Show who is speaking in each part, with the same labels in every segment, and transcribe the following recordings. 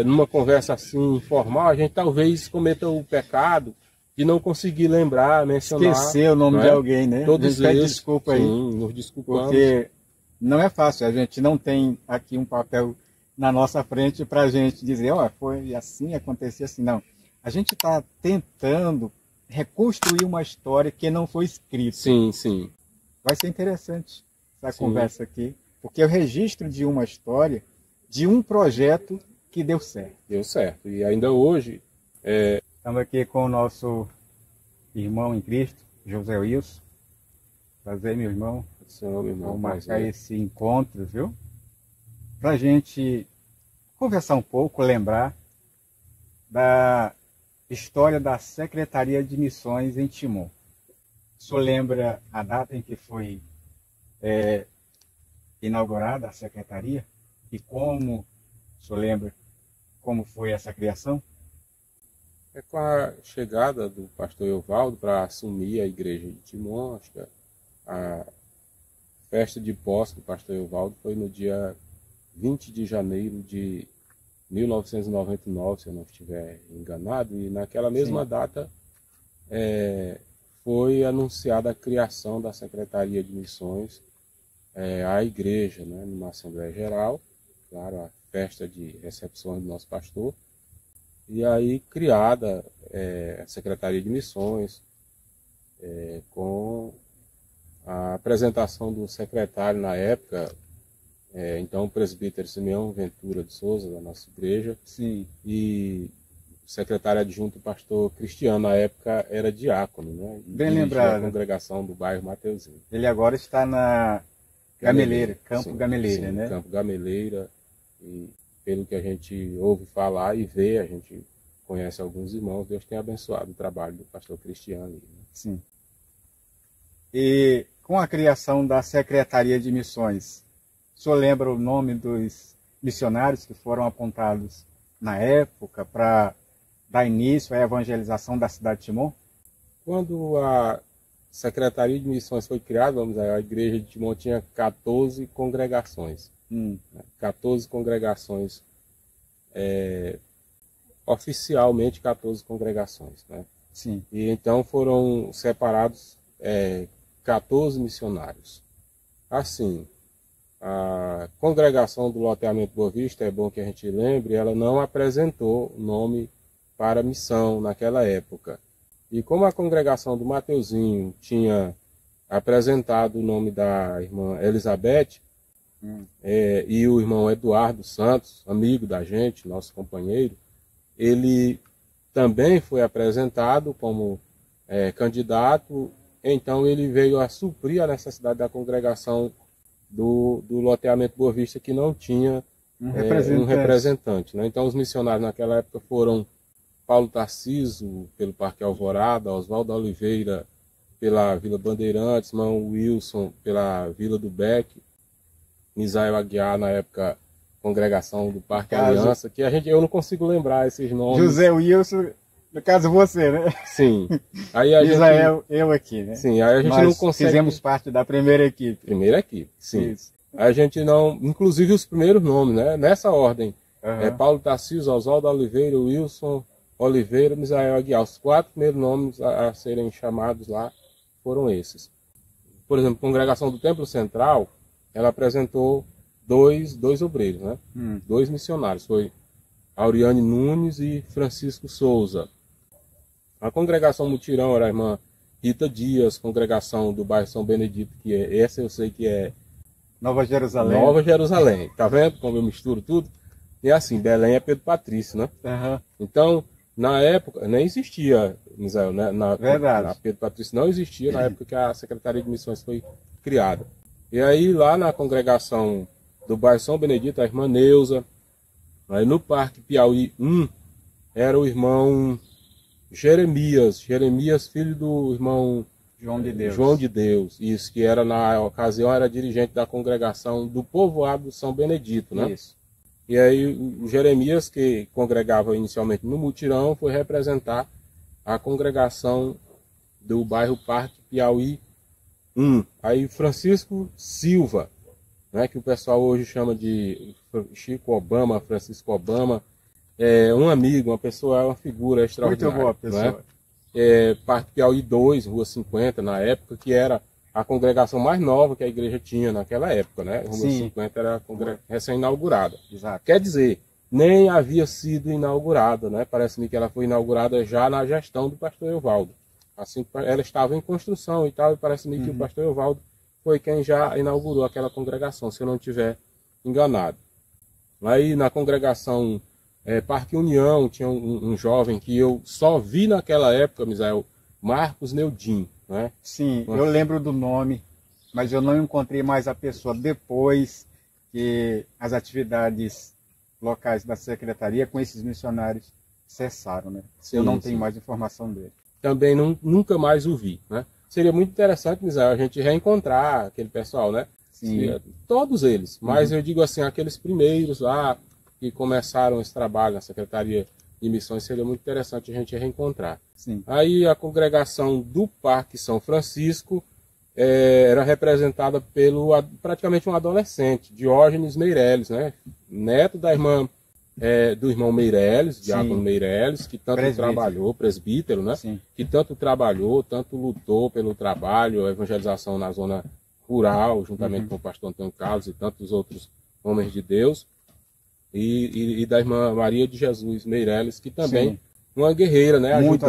Speaker 1: numa conversa assim informal, a gente talvez cometa o pecado de não conseguir lembrar, mencionar.
Speaker 2: Esquecer o nome de alguém, né?
Speaker 1: Todos
Speaker 2: a gente pede
Speaker 1: eles,
Speaker 2: desculpa aí.
Speaker 1: sim, nos desculpamos.
Speaker 2: Porque não é fácil, a gente não tem aqui um papel na nossa frente para a gente dizer, ó, foi assim, acontecia assim. Não, a gente está tentando reconstruir uma história que não foi escrita.
Speaker 1: Sim, sim.
Speaker 2: Vai ser interessante essa conversa aqui, porque é o registro de uma história, de um projeto que deu certo.
Speaker 1: Deu certo. E ainda hoje...
Speaker 2: Estamos aqui com o nosso irmão em Cristo, José Wilson. Prazer, meu irmão. Vamos marcar esse encontro, viu? Para a gente conversar um pouco, lembrar da história da Secretaria de Missões em Timon. O senhor lembra a data em que foi inaugurada a secretaria? E como, o senhor lembra como foi essa criação?
Speaker 1: Com a chegada do pastor Evaldo para assumir a igreja de Timon, acho que a festa de posse do pastor Evaldo foi no dia 20 de janeiro de 1999, se eu não estiver enganado, e naquela mesma data foi anunciada a criação da Secretaria de Missões à igreja, né, numa Assembleia Geral, claro, a festa de recepções do nosso pastor, e aí criada a Secretaria de Missões, com a apresentação do secretário na época, então o presbítero Simeão Ventura de Souza, da nossa igreja,
Speaker 2: sim,
Speaker 1: e o secretário adjunto, o pastor Cristiano, na época era diácono, né?
Speaker 2: Bem lembrado.
Speaker 1: A congregação do bairro Mateuzinho.
Speaker 2: Ele agora está na Gameleira, Campo
Speaker 1: sim,
Speaker 2: Gameleira,
Speaker 1: sim,
Speaker 2: né?
Speaker 1: Campo Gameleira, e pelo que a gente ouve falar e vê, a gente conhece alguns irmãos, Deus tem abençoado o trabalho do pastor Cristiano ali, né?
Speaker 2: Sim. E com a criação da Secretaria de Missões, o senhor lembra o nome dos missionários que foram apontados na época para dar início à evangelização da cidade de Timon?
Speaker 1: Quando a Secretaria de Missões foi criada, vamos dizer, a igreja de Timon tinha 14 congregações. 14 congregações, oficialmente 14 congregações, né?
Speaker 2: Sim.
Speaker 1: E então foram separados 14 missionários. Assim, a congregação do loteamento Boa Vista, é bom que a gente lembre, ela não apresentou nome para missão naquela época. E como a congregação do Mateuzinho tinha apresentado o nome da irmã Elizabeth, e o irmão Eduardo Santos, amigo da gente, nosso companheiro, ele também foi apresentado como candidato, então ele veio a suprir a necessidade da congregação do loteamento Boa Vista, que não tinha um representante, né? Então os missionários naquela época foram Paulo Tarciso, pelo Parque Alvorada, Oswaldo Oliveira, pela Vila Bandeirantes, irmão Wilson, pela Vila do Beck, Misael Aguiar, na época, congregação do Parque Aliança, que eu não consigo lembrar esses nomes.
Speaker 2: José Wilson, no caso você, né?
Speaker 1: Sim. Aí a
Speaker 2: Israel, eu aqui, né?
Speaker 1: Sim, aí a gente não consegue...
Speaker 2: fizemos parte da primeira equipe.
Speaker 1: Primeira equipe, sim. Isso. A gente não... Inclusive os primeiros nomes, né? Nessa ordem. Paulo Tarcísio, Oswaldo Oliveira, Wilson Oliveira, Misael Aguiar. Os 4 primeiros nomes a serem chamados lá foram esses. Por exemplo, a congregação do Templo Central, ela apresentou dois obreiros, né? 2 missionários. Foi Auriane Nunes e Francisco Souza. A congregação Mutirão era a irmã Rita Dias, congregação do bairro São Benedito, que essa eu sei que é
Speaker 2: Nova Jerusalém.
Speaker 1: Nova Jerusalém. Tá vendo como eu misturo tudo? E assim, Belém é Pedro Patrício, né? Então, na época, nem existia, Misael, né?
Speaker 2: Verdade.
Speaker 1: Na Pedro Patrício não existia na época que a Secretaria de Missões foi criada. E aí, lá na congregação do bairro São Benedito, a irmã Neuza. Aí no Parque Piauí 1, era o irmão Jeremias, filho do irmão João de Deus. Isso, que era, na ocasião, era dirigente da congregação do povoado do São Benedito, né? Isso. E aí o Jeremias, que congregava inicialmente no Mutirão, foi representar a congregação do bairro Parque Piauí 1. Aí Francisco Silva, né, que o pessoal hoje chama de Chico Obama, Francisco Obama, um amigo, uma pessoa, uma figura extraordinária.
Speaker 2: Muito boa pessoa.
Speaker 1: Né? Parque Piauí 2, Rua 50, na época, que era a congregação mais nova que a igreja tinha naquela época, né? Rua
Speaker 2: Sim.
Speaker 1: 50 era recém-inaugurada.
Speaker 2: Exato.
Speaker 1: Quer dizer, nem havia sido inaugurada, né? Parece-me que ela foi inaugurada já na gestão do pastor Evaldo. Assim, ela estava em construção e tal, e parece-me que o pastor Evaldo foi quem já inaugurou aquela congregação, se eu não estiver enganado. Aí na congregação Parque União, tinha um jovem que eu só vi naquela época, Misael, Marcos Neudin. Né?
Speaker 2: Sim, eu lembro do nome, mas eu não encontrei mais a pessoa depois que as atividades locais da secretaria com esses missionários cessaram, né?
Speaker 1: Sim,
Speaker 2: eu não tenho mais informação dele.
Speaker 1: Também nunca mais o vi, né? Seria muito interessante, Misael, a gente reencontrar aquele pessoal, né?
Speaker 2: Sim.
Speaker 1: Todos eles, mas eu digo assim, aqueles primeiros lá que começaram esse trabalho na Secretaria de Missões, seria muito interessante a gente reencontrar.
Speaker 2: Sim.
Speaker 1: Aí a congregação do Parque São Francisco era representada pelo praticamente um adolescente, Diógenes Meireles, né? Neto da irmã, do irmão Meireles, Diácono Meireles, que tanto trabalhou, presbítero, né?
Speaker 2: Sim.
Speaker 1: Que tanto trabalhou, tanto lutou pelo trabalho, a evangelização na zona rural, juntamente com o pastor Antônio Carlos e tantos outros homens de Deus. E da irmã Maria de Jesus Meireles, que também uma guerreira, né, muito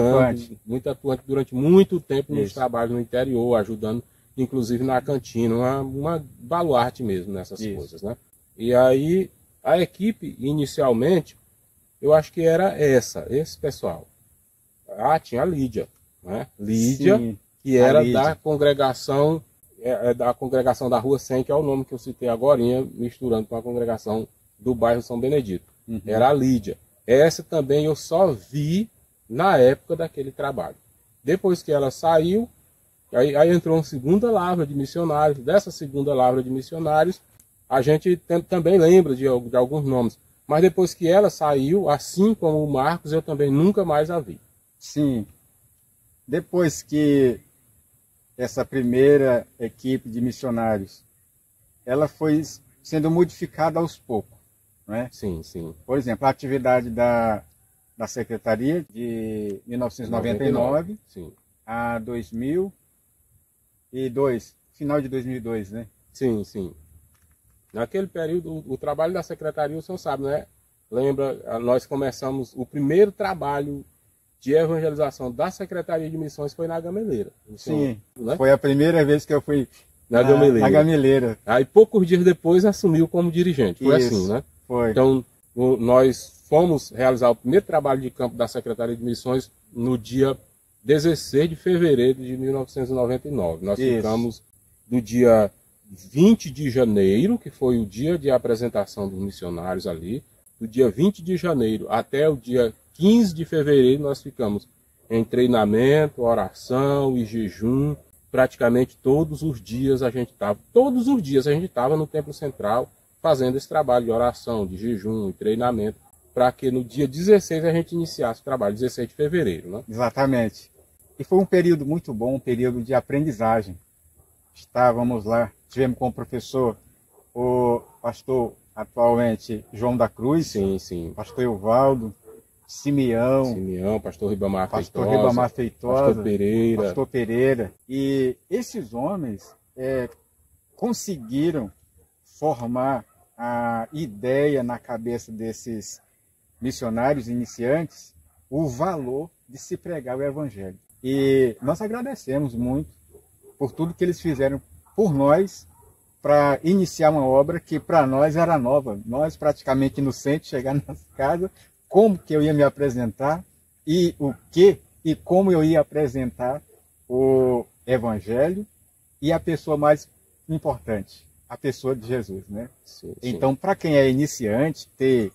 Speaker 1: atuante durante muito tempo nos trabalhos no interior, ajudando inclusive na cantina, uma baluarte mesmo nessas coisas, né? E aí a equipe inicialmente, eu acho que era esse pessoal. Tinha a Lídia, né? Lídia, que era da congregação da Rua 100, que é o nome que eu citei agorinha, misturando com a congregação do bairro São Benedito. Era a Lídia. Essa também eu só vi na época daquele trabalho. Depois que ela saiu, aí entrou uma segunda lavra de missionários. Dessa segunda lavra de missionários, a gente também lembra de alguns nomes. Mas depois que ela saiu, assim como o Marcos, eu também nunca mais a vi.
Speaker 2: Sim. Depois que essa primeira equipe de missionários, ela foi sendo modificada aos poucos. Né?
Speaker 1: Sim, sim.
Speaker 2: Por exemplo, a atividade da Secretaria de 1999 a 2002, final de 2002, né?
Speaker 1: Sim, sim. Naquele período, o trabalho da Secretaria, o senhor sabe, né? Lembra, nós começamos, o primeiro trabalho de evangelização da Secretaria de Missões foi na Gameleira.
Speaker 2: Sim, né? Foi a primeira vez que eu fui na Gameleira.
Speaker 1: Aí poucos dias depois assumiu como dirigente, foi assim, né?
Speaker 2: Foi.
Speaker 1: Então, nós fomos realizar o primeiro trabalho de campo da Secretaria de Missões no dia 16 de fevereiro de 1999. Nós ficamos do dia 20 de janeiro, que foi o dia de apresentação dos missionários ali, do dia 20 de janeiro até o dia 15 de fevereiro, nós ficamos em treinamento, oração e jejum. Praticamente todos os dias a gente estava no Templo Central, fazendo esse trabalho de oração, de jejum e treinamento, para que no dia 16 a gente iniciasse o trabalho, 16 de fevereiro. Né?
Speaker 2: Exatamente. E foi um período muito bom, um período de aprendizagem. Estávamos lá, tivemos como professor o pastor atualmente João da Cruz,
Speaker 1: sim.
Speaker 2: pastor Evaldo, Simeão,
Speaker 1: pastor Ribamar
Speaker 2: Feitosa,
Speaker 1: pastor
Speaker 2: Pereira. E esses homens conseguiram formar a ideia na cabeça desses missionários iniciantes, o valor de se pregar o evangelho. E nós agradecemos muito por tudo que eles fizeram por nós para iniciar uma obra que para nós era nova. Nós praticamente inocentes, chegar nas casas, como que eu ia me apresentar e como eu ia apresentar o evangelho e a pessoa mais importante, a pessoa de Jesus, né?
Speaker 1: Sim.
Speaker 2: Então, para quem é iniciante, ter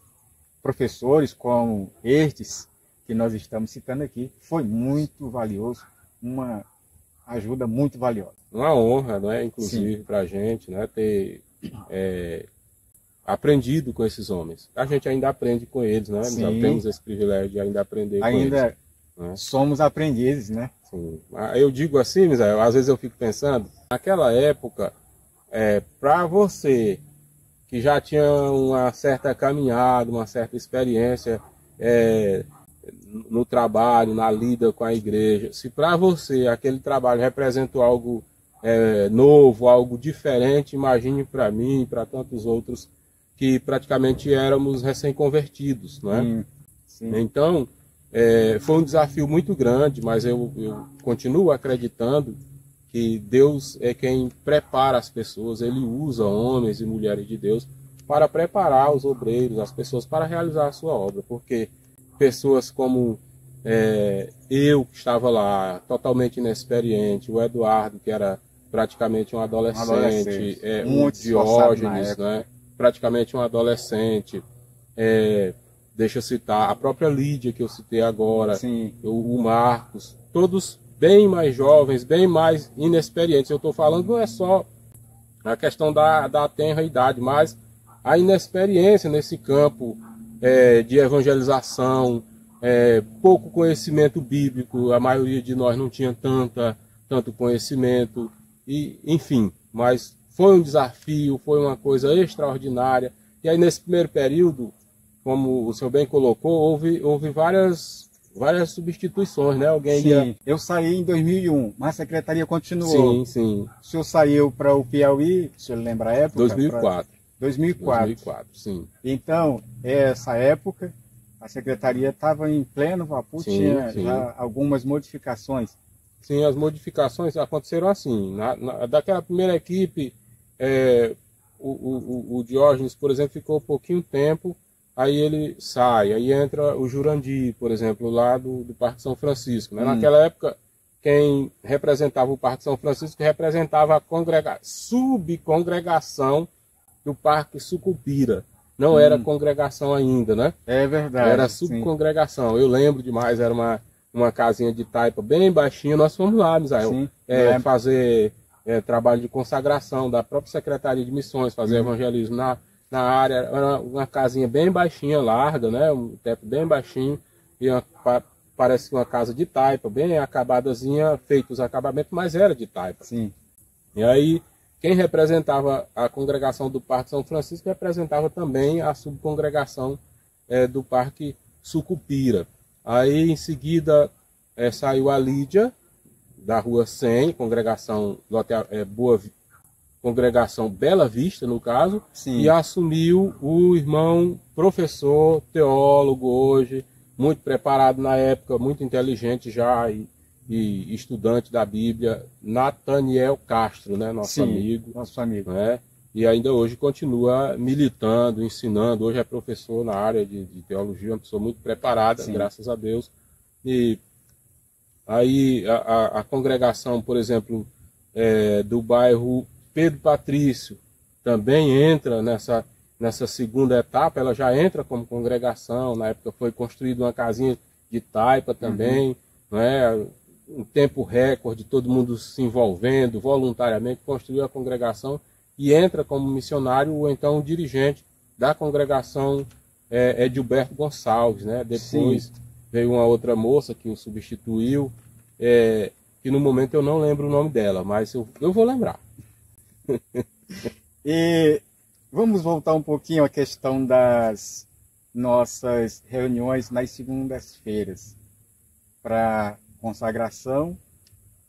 Speaker 2: professores como estes que nós estamos citando aqui, foi muito valioso, uma ajuda muito valiosa.
Speaker 1: Uma honra, né, inclusive, para a gente, né, ter aprendido com esses homens. A gente ainda aprende com eles, né? Nós temos esse privilégio de ainda aprender com eles.
Speaker 2: Ainda somos aprendizes, né?
Speaker 1: Sim. Eu digo assim, Misael, às vezes eu fico pensando, naquela época, para você que já tinha uma certa caminhada, uma certa experiência no trabalho, na lida com a igreja, se para você aquele trabalho representou algo novo, algo diferente, imagine para mim e para tantos outros que praticamente éramos recém-convertidos, né?
Speaker 2: Sim.
Speaker 1: Então, foi um desafio muito grande, mas eu continuo acreditando que Deus é quem prepara as pessoas, Ele usa homens e mulheres de Deus para preparar os obreiros, as pessoas para realizar a sua obra, porque pessoas como eu, que estava lá, totalmente inexperiente, o Eduardo, que era praticamente um adolescente, o Diógenes, né, praticamente um adolescente, deixa eu citar, a própria Lídia, que eu citei agora, o Marcos, todos bem mais jovens, bem mais inexperientes. Eu estou falando não é só a questão da tenra idade, mas a inexperiência nesse campo de evangelização, pouco conhecimento bíblico, a maioria de nós não tinha tanto conhecimento, e enfim, mas foi um desafio, foi uma coisa extraordinária. E aí nesse primeiro período, como o senhor bem colocou, houve várias substituições, né?
Speaker 2: Eu saí em 2001, mas a secretaria continuou.
Speaker 1: Sim.
Speaker 2: O senhor saiu para o Piauí, o senhor lembra a época?
Speaker 1: 2004.
Speaker 2: 2004,
Speaker 1: sim.
Speaker 2: Então, essa época, a secretaria estava em pleno vapor, tinha já algumas modificações.
Speaker 1: Sim, as modificações aconteceram assim. Daquela primeira equipe, o Diógenes, por exemplo, ficou pouquinho tempo, aí ele sai, aí entra o Jurandir, por exemplo, lá do Parque São Francisco. Né? Naquela época, quem representava o Parque São Francisco representava a subcongregação do Parque Sucupira. Não era congregação ainda, né?
Speaker 2: É verdade.
Speaker 1: Era subcongregação. Eu lembro demais, era uma casinha de taipa bem baixinha. Nós fomos lá, Misael, fazer trabalho de consagração da própria Secretaria de Missões, fazer evangelismo na área. Era uma casinha bem baixinha, larga, né? Um teto bem baixinho, e parece uma casa de taipa, bem acabadazinha, feito os acabamentos, mas era de taipa.
Speaker 2: Sim.
Speaker 1: E aí, quem representava a congregação do Parque São Francisco representava também a subcongregação do Parque Sucupira. Aí, em seguida, saiu a Lídia, da Rua 100, congregação congregação Bela Vista, no caso, e assumiu o irmão professor, teólogo hoje, muito preparado na época, muito inteligente já e estudante da Bíblia, Nathaniel Castro, né, nosso amigo. Né, e ainda hoje continua militando, ensinando, hoje é professor na área de teologia, uma pessoa muito preparada, graças a Deus. E aí a congregação, por exemplo, do bairro Pedro Patrício, também entra nessa segunda etapa, ela já entra como congregação, na época foi construída uma casinha de taipa também, né? Um tempo recorde, todo mundo se envolvendo voluntariamente, construiu a congregação e entra como missionário ou então dirigente da congregação Edilberto Gonçalves, né? Depois veio uma outra moça que o substituiu, que no momento eu não lembro o nome dela, mas eu vou lembrar.
Speaker 2: E vamos voltar um pouquinho à questão das nossas reuniões nas segundas-feiras para consagração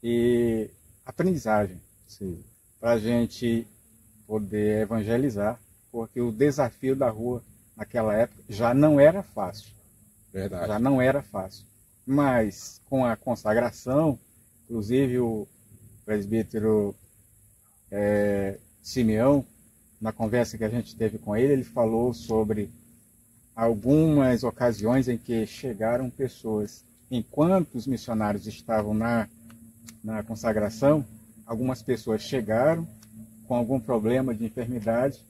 Speaker 2: e aprendizagem, para a gente poder evangelizar, porque o desafio da rua naquela época já não era fácil.
Speaker 1: Verdade.
Speaker 2: Já não era fácil. Mas com a consagração, inclusive o presbítero Simeão, na conversa que a gente teve com ele, ele falou sobre algumas ocasiões em que chegaram pessoas, enquanto os missionários estavam na consagração, algumas pessoas chegaram com algum problema de enfermidade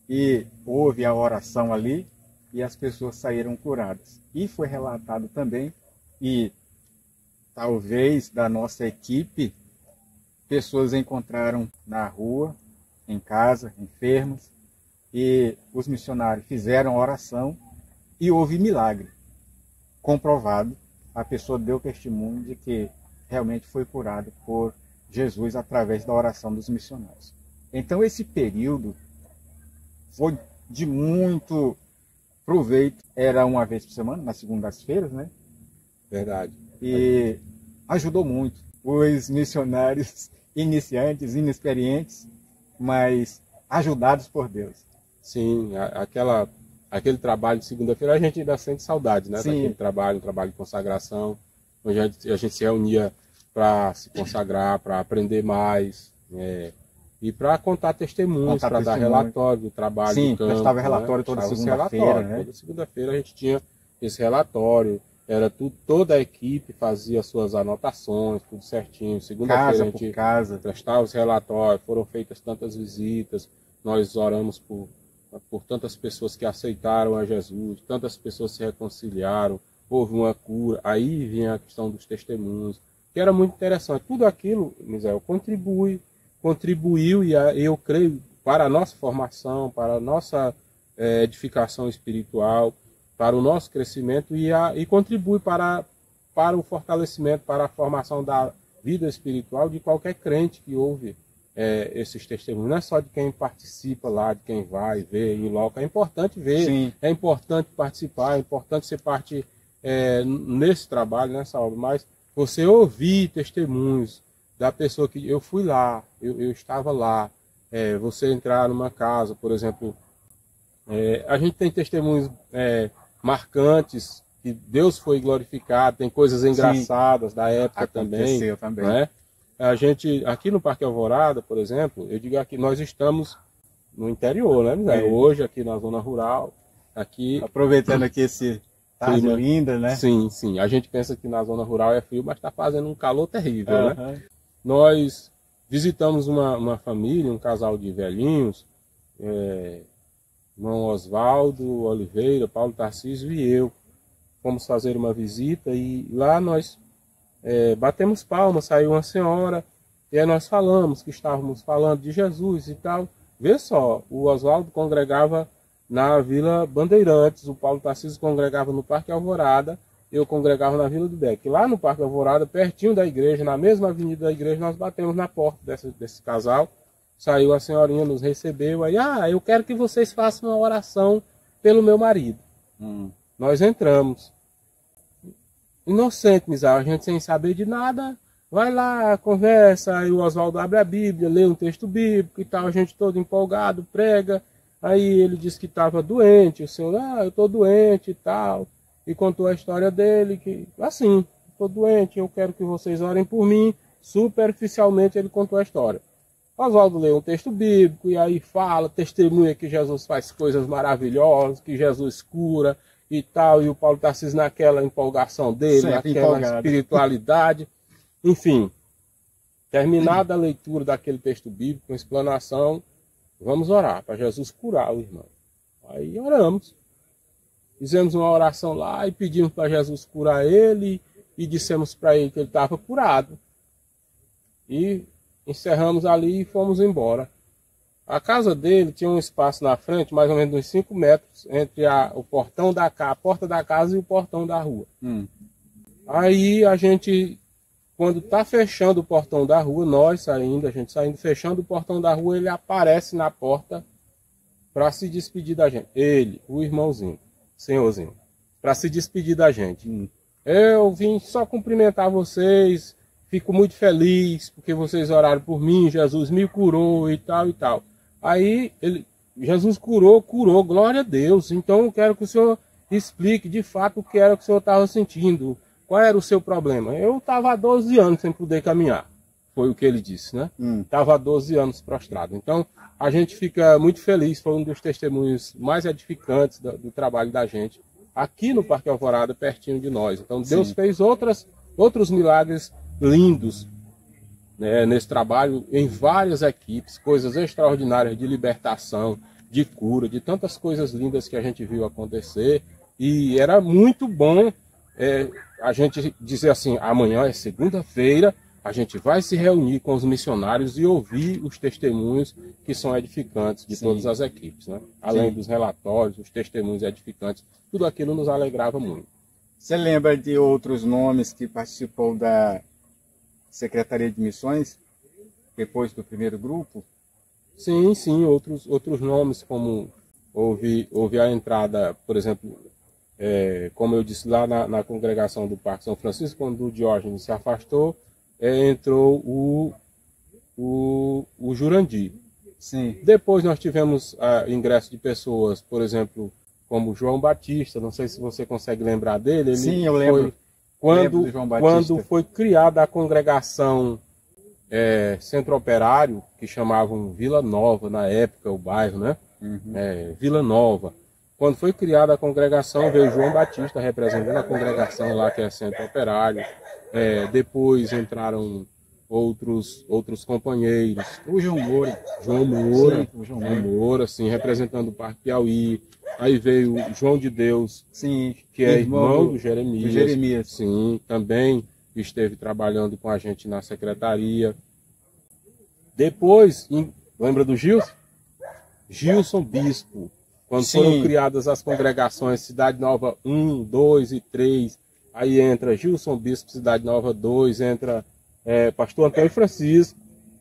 Speaker 2: e houve a oração ali e as pessoas saíram curadas. E foi relatado também, e talvez da nossa equipe, pessoas encontraram na rua, em casa, enfermas, e os missionários fizeram oração e houve milagre. Comprovado, a pessoa deu testemunho de que realmente foi curada por Jesus através da oração dos missionários. Então esse período foi de muito proveito. Era uma vez por semana, nas segundas-feiras, né?
Speaker 1: Verdade.
Speaker 2: E ajudou muito os missionários iniciantes, inexperientes, mas ajudados por Deus.
Speaker 1: Sim, aquele trabalho de segunda-feira a gente ainda sente saudade, né? Daquele trabalho, um trabalho de consagração, onde a gente se reunia para se consagrar, para aprender mais, e para contar testemunhos, para dar relatório do trabalho do campo. Sim,
Speaker 2: prestava relatório toda segunda-feira, né?
Speaker 1: Toda segunda-feira a gente tinha esse relatório, era toda a equipe fazia suas anotações, tudo certinho. Segunda-feira a gente prestava os relatórios, foram feitas tantas visitas, nós oramos por tantas pessoas que aceitaram a Jesus, tantas pessoas se reconciliaram, houve uma cura, aí vinha a questão dos testemunhos, que era muito interessante. Tudo aquilo, Misael, contribuiu e eu creio para a nossa formação, para a nossa edificação espiritual, para o nosso crescimento e contribui para o fortalecimento, para a formação da vida espiritual de qualquer crente que ouve esses testemunhos. Não é só de quem participa lá, de quem vai ver em loco. É importante ver, sim, é importante participar, é importante ser parte nesse trabalho, nessa obra, mas você ouvir testemunhos da pessoa que eu fui lá, eu estava lá, você entrar numa casa, por exemplo, a gente tem testemunhos marcantes, que Deus foi glorificado, tem coisas engraçadas, sim, da época também. Né? A gente, aqui no Parque Alvorada, por exemplo, eu digo aqui, nós estamos no interior, né? Hoje aqui na zona rural, aqui...
Speaker 2: Aproveitando aqui esse tarde linda, né?
Speaker 1: Sim, sim. A gente pensa que na zona rural é frio, mas está fazendo um calor terrível, né? Nós visitamos uma família, um casal de velhinhos, irmão Oswaldo Oliveira, Paulo Tarcísio e eu. Fomos fazer uma visita e lá nós batemos palmas, saiu uma senhora, e aí nós falamos que estávamos falando de Jesus e tal. Vê só, o Oswaldo congregava na Vila Bandeirantes, o Paulo Tarcísio congregava no Parque Alvorada, eu congregava na Vila do Beck. Lá no Parque Alvorada, pertinho da igreja, na mesma avenida da igreja, nós batemos na porta desse casal. Saiu a senhorinha, nos recebeu, aí, eu quero que vocês façam uma oração pelo meu marido. Nós entramos. Inocente, Misael, a gente sem saber de nada, vai lá, conversa, aí o Oswaldo abre a Bíblia, lê um texto bíblico e tal, a gente todo empolgado, prega, aí ele disse que estava doente, o senhor, eu estou doente e tal, e contou a história dele, que assim, estou doente, eu quero que vocês orem por mim. Superficialmente ele contou a história. Oswaldo lê um texto bíblico e aí fala, testemunha que Jesus faz coisas maravilhosas, que Jesus cura e tal, e o Paulo Tarcísio naquela empolgação dele, sempre naquela espiritualidade. Enfim, terminada a leitura daquele texto bíblico, com explanação, vamos orar para Jesus curar o irmão. Aí oramos. Fizemos uma oração lá e pedimos para Jesus curar ele e dissemos para ele que ele estava curado. E encerramos ali e fomos embora. A casa dele tinha um espaço na frente, mais ou menos uns 5 metros, entre o portão a porta da casa e o portão da rua. Aí a gente, quando está fechando o portão da rua, a gente saindo, fechando o portão da rua, ele aparece na porta para se despedir da gente. Ele, o irmãozinho, senhorzinho, para se despedir da gente. Eu vim só cumprimentar vocês, fico muito feliz porque vocês oraram por mim, Jesus me curou e tal e tal. Aí Jesus curou, glória a Deus. Então eu quero que o senhor explique de fato o que era que o senhor estava sentindo. Qual era o seu problema? Eu estava há 12 anos sem poder caminhar. Foi o que ele disse, né? Estava há 12 anos prostrado. Então a gente fica muito feliz, foi um dos testemunhos mais edificantes do trabalho da gente aqui no Parque Alvorada, pertinho de nós. Então Deus fez outros milagres lindos, né, nesse trabalho, em várias equipes, coisas extraordinárias de libertação, de cura, de tantas coisas lindas que a gente viu acontecer. E era muito bom a gente dizer assim, amanhã é segunda-feira, a gente vai se reunir com os missionários e ouvir os testemunhos que são edificantes de todas as equipes, né? Além dos relatórios, os testemunhos edificantes, tudo aquilo nos alegrava muito.
Speaker 2: Você lembra de outros nomes que participou da Secretaria de Missões, depois do primeiro grupo?
Speaker 1: Sim, sim, outros nomes, como houve a entrada, por exemplo, como eu disse lá na congregação do Parque São Francisco, quando o Diógenes se afastou, entrou o Jurandir.
Speaker 2: Sim.
Speaker 1: Depois nós tivemos ingresso de pessoas, por exemplo, como João Batista, não sei se você consegue lembrar dele.
Speaker 2: Sim, eu lembro.
Speaker 1: Quando foi criada a congregação Centro Operário, que chamavam Vila Nova na época, o bairro, né?
Speaker 2: Uhum.
Speaker 1: Vila Nova. Quando foi criada a congregação, veio João Batista representando a congregação lá, que é Centro Operário. Depois entraram outros companheiros.
Speaker 2: O João Moura.
Speaker 1: João Moura.
Speaker 2: Sim, o João
Speaker 1: Moura, sim, representando o Parque Piauí. Aí veio o João de Deus,
Speaker 2: sim,
Speaker 1: que é irmão do Jeremias.
Speaker 2: Jeremias.
Speaker 1: Sim, também esteve trabalhando com a gente na secretaria. Depois, lembra do Gilson? Gilson Bispo. Quando foram criadas as congregações Cidade Nova 1, 2 e 3, aí entra Gilson Bispo, Cidade Nova 2, entra Pastor Antônio Francisco.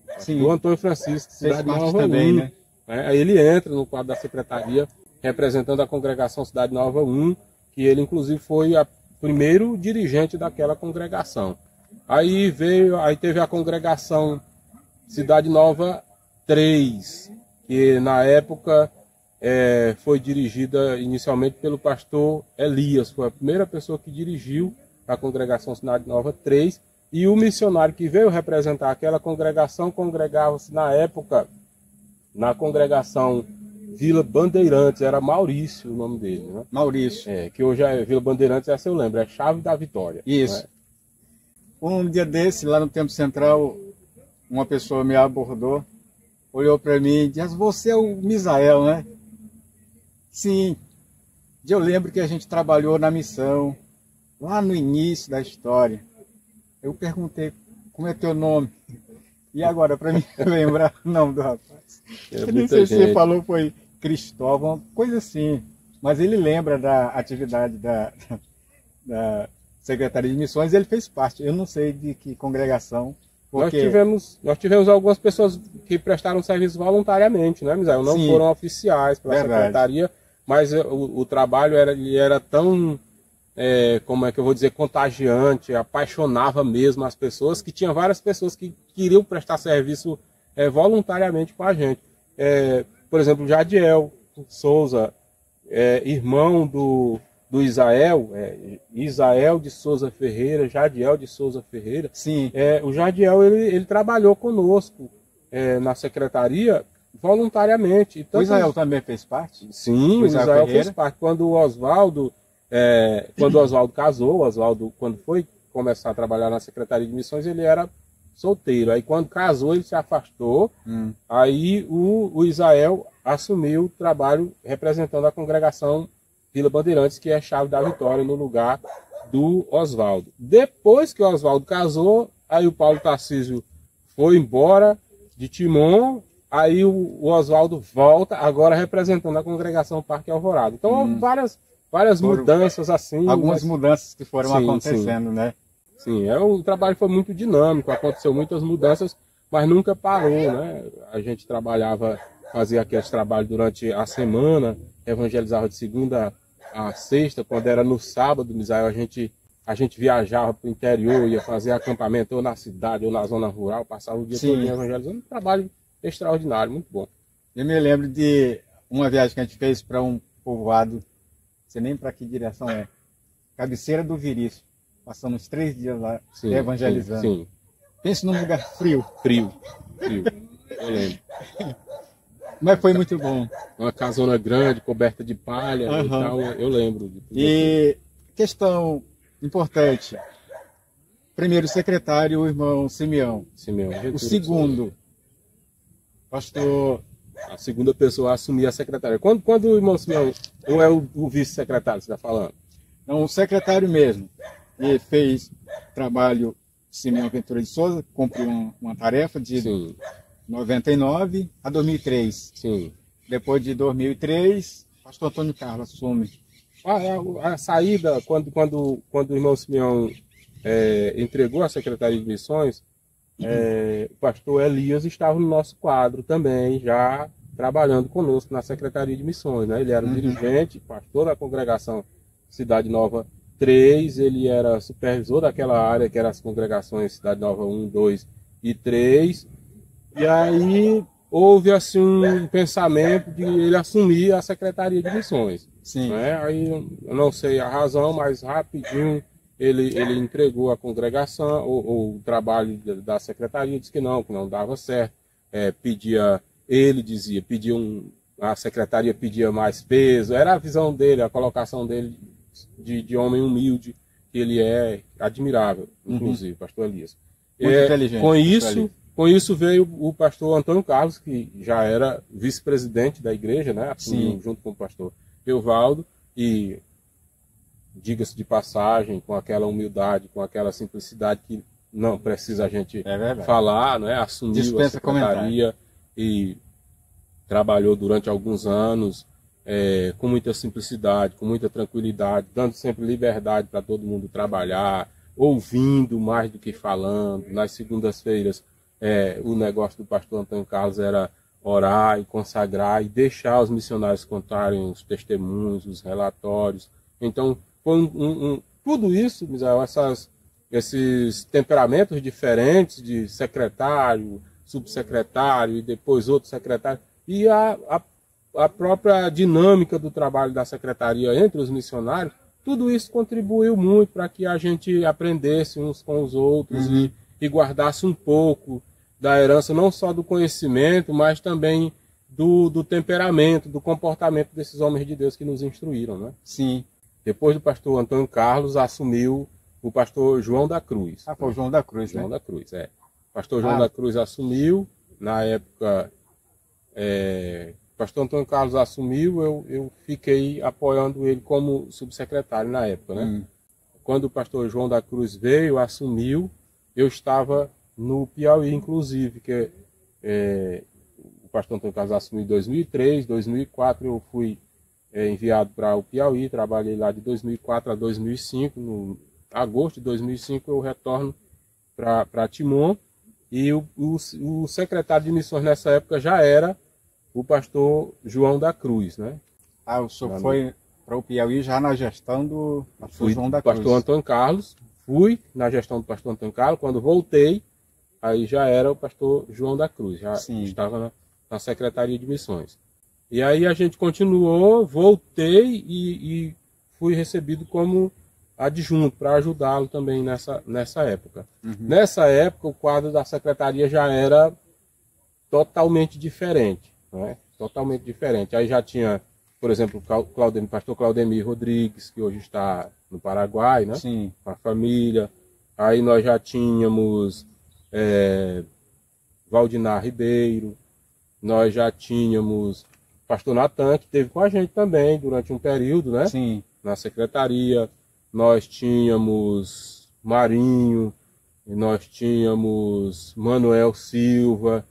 Speaker 1: Pastor Antônio Francisco, Cidade Nova
Speaker 2: também,
Speaker 1: 1.
Speaker 2: Né?
Speaker 1: Aí ele entra no quadro da secretaria, representando a congregação Cidade Nova 1, que ele inclusive foi o primeiro dirigente daquela congregação. Aí teve a congregação Cidade Nova 3, que na época foi dirigida inicialmente pelo pastor Elias, foi a primeira pessoa que dirigiu a congregação Cidade Nova 3, e o missionário que veio representar aquela congregação congregava-se na época na congregação Vila Bandeirantes, era Maurício o nome dele, né?
Speaker 2: Maurício.
Speaker 1: Que hoje é Vila Bandeirantes, essa eu lembro, é Chave da Vitória.
Speaker 2: Isso. Né? Um dia desse, lá no Templo Central, uma pessoa me abordou, olhou para mim e disse: "Você é o Misael, né?" Sim. Eu lembro que a gente trabalhou na missão, lá no início da história. Eu perguntei: "Como é teu nome?" E agora, para mim lembrar o nome do rapaz. Eu não sei se você falou, foi Cristóvão, coisa assim. Mas ele lembra da atividade da Secretaria de Missões, ele fez parte. Eu não sei de que congregação. Porque...
Speaker 1: Nós tivemos algumas pessoas que prestaram serviço voluntariamente, né, Misael? Não foram oficiais pela Secretaria, mas o trabalho era tão, como é que eu vou dizer, contagiante, apaixonava mesmo as pessoas, que tinha várias pessoas que queriam prestar serviço voluntariamente com a gente. Por exemplo, Jadiel Souza, irmão do Isael, Isael de Souza Ferreira, Jadiel de Souza Ferreira.
Speaker 2: Sim.
Speaker 1: O Jadiel, ele trabalhou conosco na secretaria voluntariamente.
Speaker 2: O Isael também fez parte?
Speaker 1: Sim, o Isael fez parte. Quando o Oswaldo casou, quando foi começar a trabalhar na Secretaria de Missões, ele era solteiro. Aí quando casou, ele se afastou. Aí o Isael assumiu o trabalho representando a congregação Vila Bandeirantes, que é Chave da Vitória, no lugar do Oswaldo. Depois que o Oswaldo casou, aí o Paulo Tarcísio foi embora de Timon, aí o Oswaldo volta, agora representando a congregação Parque Alvorada. Então, várias mudanças assim.
Speaker 2: Algumas mudanças que foram acontecendo, né?
Speaker 1: Sim, o trabalho foi muito dinâmico, aconteceu muitas mudanças, mas nunca parou, né? A gente fazia aqueles trabalhos durante a semana, evangelizava de segunda a sexta. Quando era no sábado, Misael, a gente viajava para o interior, ia fazer acampamento ou na cidade ou na zona rural, passava o dia todo evangelizando. Um trabalho extraordinário, muito bom.
Speaker 2: Eu me lembro de uma viagem que a gente fez para um povoado, não sei nem para que direção é, Cabeceira do Virício. Passamos 3 dias lá evangelizando.
Speaker 1: Sim.
Speaker 2: Pense num lugar frio.
Speaker 1: Frio, eu lembro.
Speaker 2: Mas foi muito bom.
Speaker 1: Uma casona grande, coberta de palha e tal, eu lembro.
Speaker 2: E questão importante. Primeiro secretário, o irmão Simeão. O segundo, pastor...
Speaker 1: A segunda pessoa a assumir a secretaria. Quando o irmão Simeão, ou é o vice-secretário, você está falando?
Speaker 2: Não, o secretário mesmo. Ele fez trabalho, Simeão Ventura de Souza, cumpriu uma tarefa de 99 a 2003.
Speaker 1: Sim.
Speaker 2: Depois de 2003, pastor Antônio Carlos assume.
Speaker 1: A saída, quando o irmão Simeão entregou a Secretaria de Missões, o pastor Elias estava no nosso quadro também, já trabalhando conosco na Secretaria de Missões, né? Ele era o dirigente, pastor da congregação Cidade Nova 3, ele era supervisor daquela área que eram as congregações Cidade Nova 1, 2 e 3, e aí houve assim um pensamento de ele assumir a Secretaria de Missões.
Speaker 2: Sim.
Speaker 1: Né? Aí eu não sei a razão, mas rapidinho ele entregou a congregação, o trabalho da secretaria, disse que não dava certo, a secretaria pedia mais peso, era a visão dele, a colocação dele de homem humilde, que ele é admirável, inclusive, pastor Elias.
Speaker 2: Muito inteligente.
Speaker 1: Com isso veio o pastor Antônio Carlos, que já era vice-presidente da igreja, né, assumiu junto com o pastor Evaldo, e diga-se de passagem, com aquela humildade, com aquela simplicidade que não precisa a gente falar, né? Assumiu a secretaria e trabalhou durante alguns anos com muita simplicidade, com muita tranquilidade, dando sempre liberdade para todo mundo trabalhar, ouvindo mais do que falando. Nas segundas-feiras, o negócio do pastor Antônio Carlos era orar e consagrar e deixar os missionários contarem os testemunhos, os relatórios. Então, foi tudo isso, Misael, esses temperamentos diferentes de secretário, subsecretário e depois outro secretário, e a própria dinâmica do trabalho da secretaria entre os missionários, tudo isso contribuiu muito para que a gente aprendesse uns com os outros e guardasse um pouco da herança, não só do conhecimento, mas também do temperamento, do comportamento desses homens de Deus que nos instruíram, né?
Speaker 2: Sim.
Speaker 1: Depois do pastor Antônio Carlos, assumiu o pastor João da Cruz.
Speaker 2: Ah, foi o João da Cruz,
Speaker 1: João da Cruz, O pastor João da Cruz assumiu, na época, o pastor Antônio Carlos assumiu, eu fiquei apoiando ele como subsecretário na época, né? Quando o pastor João da Cruz assumiu, eu estava no Piauí, inclusive, que o pastor Antônio Carlos assumiu em 2003, 2004 eu fui enviado para o Piauí, trabalhei lá de 2004 a 2005, no agosto de 2005 eu retorno para Timon, e o secretário de missões nessa época já era o pastor João da Cruz, né?
Speaker 2: Ah, o senhor foi para o Piauí já na gestão do pastor João da Cruz.
Speaker 1: Pastor Antônio Carlos, fui na gestão do pastor Antônio Carlos, quando voltei, aí já era o pastor João da Cruz, já estava na Secretaria de Missões. E aí a gente continuou, voltei e fui recebido como adjunto para ajudá-lo também nessa época. Nessa época o quadro da secretaria já era totalmente diferente, né? Totalmente diferente. Aí já tinha, por exemplo, o pastor Claudemir Rodrigues, que hoje está no Paraguai, né?
Speaker 2: Sim.
Speaker 1: Com a família. Aí nós já tínhamos Valdinar Ribeiro, nós já tínhamos pastor Natan, que esteve com a gente também durante um período, né?
Speaker 2: Sim.
Speaker 1: Na secretaria. Nós tínhamos Marinho, nós tínhamos Manuel Silva,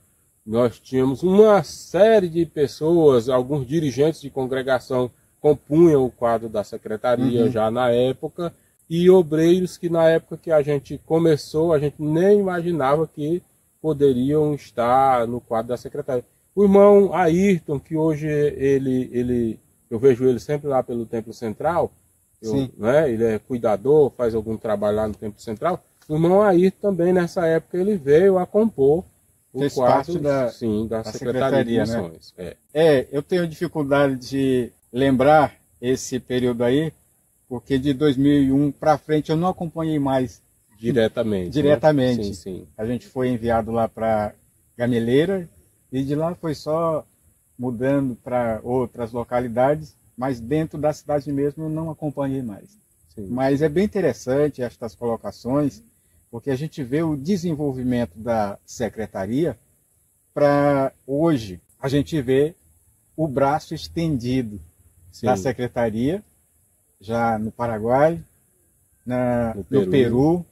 Speaker 1: nós tínhamos uma série de pessoas, alguns dirigentes de congregação compunham o quadro da secretaria já na época, e obreiros que na época que a gente começou, a gente nem imaginava que poderiam estar no quadro da secretaria. O irmão Ayrton, que hoje eu vejo ele sempre lá pelo Templo Central, né, ele é cuidador, faz algum trabalho lá no Templo Central. O irmão Ayrton também, nessa época, ele veio a compor o quadro da Secretaria de Missões.
Speaker 2: Né? Eu tenho dificuldade de lembrar esse período aí, porque de 2001 para frente eu não acompanhei mais
Speaker 1: diretamente.
Speaker 2: Né?
Speaker 1: Sim.
Speaker 2: A gente foi enviado lá para Gameleira e de lá foi só mudando para outras localidades, mas dentro da cidade mesmo eu não acompanhei mais. Mas é bem interessante estas colocações, porque a gente vê o desenvolvimento da secretaria para hoje. A gente vê o braço estendido da secretaria, já no Paraguai, no Peru,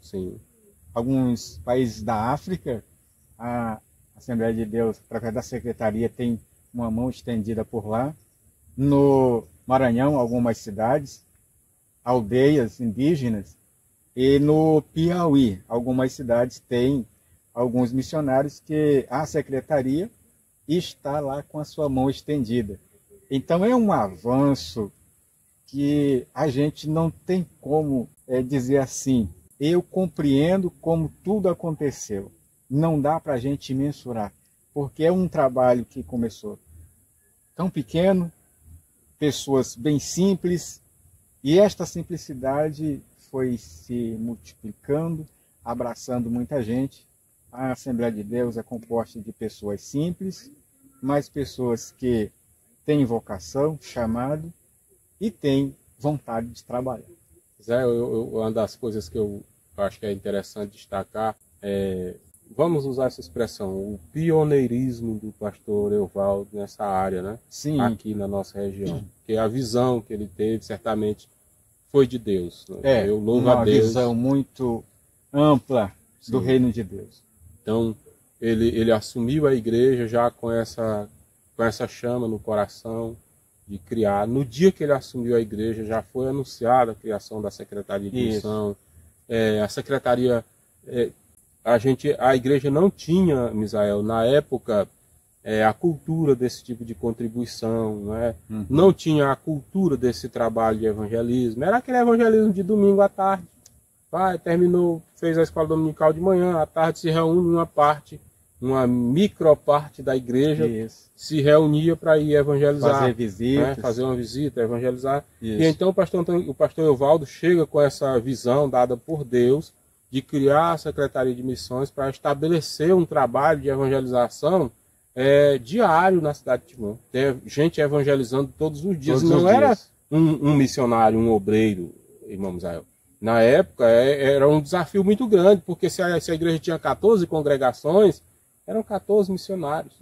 Speaker 2: alguns países da África. A Assembleia de Deus, através da secretaria, tem uma mão estendida por lá. No Maranhão, algumas cidades, aldeias indígenas, e no Piauí, algumas cidades têm alguns missionários que a secretaria está lá com a sua mão estendida. Então é um avanço que a gente não tem como dizer assim, eu compreendo como tudo aconteceu. Não dá para a gente mensurar, porque é um trabalho que começou tão pequeno, pessoas bem simples, e esta simplicidade foi se multiplicando, abraçando muita gente. A Assembleia de Deus é composta de pessoas simples, mas pessoas que têm vocação, chamado, e têm vontade de trabalhar.
Speaker 1: Zé, uma das coisas que eu acho que é interessante destacar vamos usar essa expressão, o pioneirismo do pastor Evaldo nessa área, né?
Speaker 2: Sim.
Speaker 1: Aqui na nossa região. Porque a visão que ele teve, certamente, foi de Deus. Né? Eu louvo a Deus.
Speaker 2: Uma visão muito ampla do reino de Deus.
Speaker 1: Então, ele assumiu a igreja já com essa chama no coração de criar. No dia que ele assumiu a igreja, já foi anunciada a criação da Secretaria de Missão. A Secretaria... A igreja não tinha, Misael, na época, a cultura desse tipo de contribuição, né? Não tinha a cultura desse trabalho de evangelismo. Era aquele evangelismo de domingo à tarde. Terminou, fez a escola dominical de manhã, à tarde se reúne uma microparte da igreja, se reunia para ir evangelizar.
Speaker 2: Fazer visitas.
Speaker 1: Né? Fazer uma visita, evangelizar. Isso. E então o pastor Evaldo chega com essa visão dada por Deus, de criar a Secretaria de Missões para estabelecer um trabalho de evangelização diário na cidade de Timon. Tem gente evangelizando todos os dias. Não era um missionário, um obreiro, irmão Misael. Na época era um desafio muito grande, porque se a igreja tinha 14 congregações, eram 14 missionários.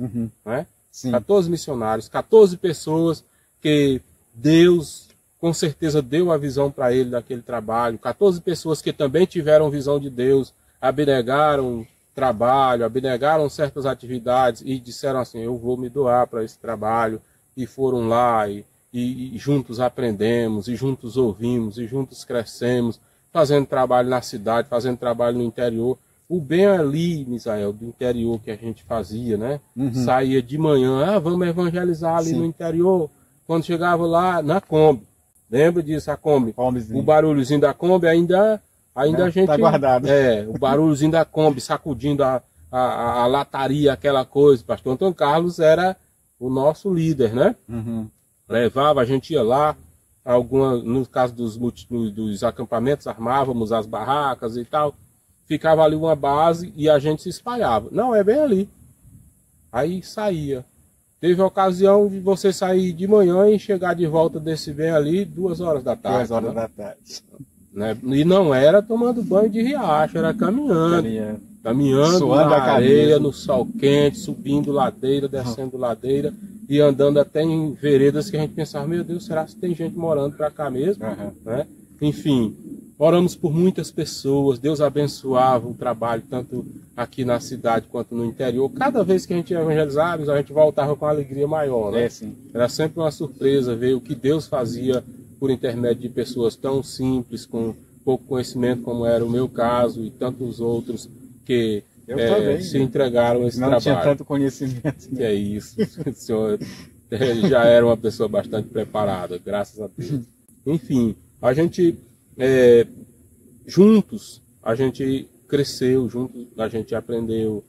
Speaker 1: Né? 14 missionários, 14 pessoas que Deus... com certeza deu a visão para ele daquele trabalho. 14 pessoas que também tiveram visão de Deus, abnegaram trabalho, abnegaram certas atividades e disseram assim, eu vou me doar para esse trabalho. E foram lá e juntos aprendemos, e juntos ouvimos, e juntos crescemos, fazendo trabalho na cidade, fazendo trabalho no interior. O bem ali, Misael, do interior que a gente fazia, né? Saía de manhã, vamos evangelizar ali no interior. Quando chegava lá, na Kombi. Lembra disso, a Kombi? O barulhozinho da Kombi ainda a gente...
Speaker 2: Está guardado.
Speaker 1: O barulhozinho da Kombi sacudindo a lataria, aquela coisa. Pastor Antônio Carlos era o nosso líder, né? Levava, a gente ia lá, no caso dos acampamentos, armávamos as barracas e tal. Ficava ali uma base e a gente se espalhava. Não, é bem ali. Aí saía. Teve a ocasião de você sair de manhã e chegar de volta desse bem ali 2 horas da tarde.
Speaker 2: 2 horas da tarde.
Speaker 1: Né? E não era tomando banho de riacho, era caminhando. Caminhando na areia, no sol quente, subindo ladeira, descendo ladeira e andando até em veredas que a gente pensava, meu Deus, será que tem gente morando para cá mesmo? Né? Enfim, oramos por muitas pessoas, Deus abençoava o trabalho, tanto aqui na cidade quanto no interior. Cada vez que a gente ia evangelizar, a gente voltava com uma alegria maior. Né? Era sempre uma surpresa ver o que Deus fazia por intermédio de pessoas tão simples, com pouco conhecimento, como era o meu caso, e tantos outros que se entregaram a esse trabalho.
Speaker 2: Não tinha tanto conhecimento.
Speaker 1: Que é isso, o senhor já era uma pessoa bastante preparada, graças a Deus. Enfim, a gente... juntos a gente cresceu, juntos a gente aprendeu,